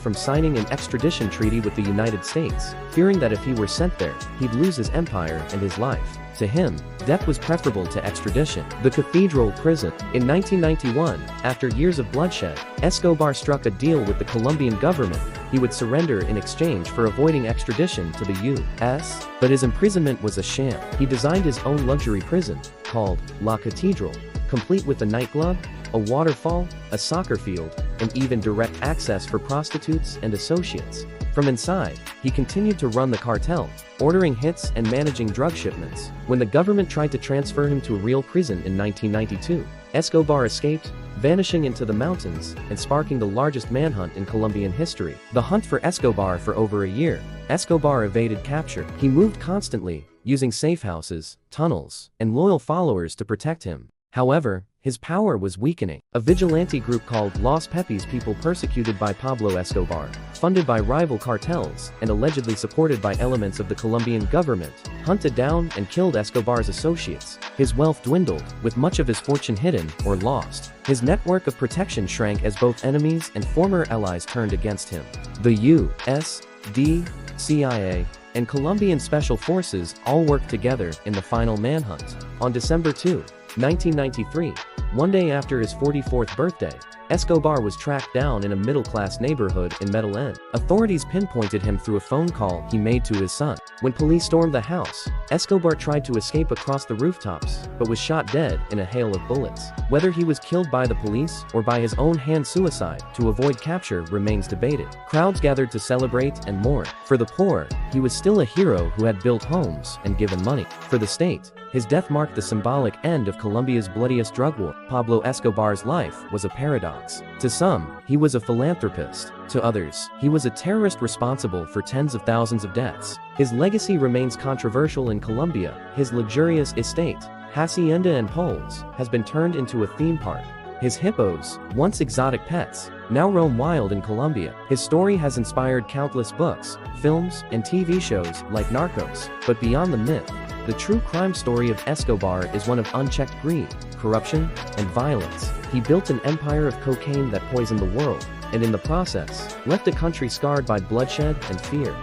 from signing an extradition treaty with the United States, fearing that if he were sent there, he'd lose his empire and his life. To him, death was preferable to extradition. The Cathedral Prison. In 1991, after years of bloodshed, Escobar struck a deal with the Colombian government. He would surrender in exchange for avoiding extradition to the U.S., but his imprisonment was a sham. He designed his own luxury prison, called La Cathedral, complete with a nightclub, a waterfall, a soccer field, and even direct access for prostitutes and associates. From inside, he continued to run the cartel, ordering hits and managing drug shipments. When the government tried to transfer him to a real prison in 1992, Escobar escaped, vanishing into the mountains and sparking the largest manhunt in Colombian history. The hunt for Escobar for over a year. Escobar evaded capture. He moved constantly, using safe houses, tunnels, and loyal followers to protect him. However, his power was weakening. A vigilante group called Los Pepis People, persecuted by Pablo Escobar, funded by rival cartels, and allegedly supported by elements of the Colombian government, hunted down and killed Escobar's associates. His wealth dwindled, with much of his fortune hidden or lost. His network of protection shrank as both enemies and former allies turned against him. The U.S., CIA, and Colombian Special Forces all worked together in the final manhunt. On December 2, 1993, one day after his 44th birthday, Escobar was tracked down in a middle-class neighborhood in Medellin. Authorities pinpointed him through a phone call he made to his son. When police stormed the house, Escobar tried to escape across the rooftops, but was shot dead in a hail of bullets. Whether he was killed by the police or by his own hand suicide to avoid capture remains debated. Crowds gathered to celebrate and mourn. For the poor, he was still a hero who had built homes and given money. For the state, his death marked the symbolic end of Colombia's bloodiest drug war. Pablo Escobar's life was a paradox. To some, he was a philanthropist. To others, he was a terrorist responsible for tens of thousands of deaths. His legacy remains controversial in Colombia. His luxurious estate, hacienda and poles, has been turned into a theme park. His hippos, once exotic pets, now roam wild in Colombia. His story has inspired countless books, films, and TV shows like Narcos. But beyond the myth, the true crime story of Escobar is one of unchecked greed, corruption, and violence. He built an empire of cocaine that poisoned the world, and in the process, left a country scarred by bloodshed and fear.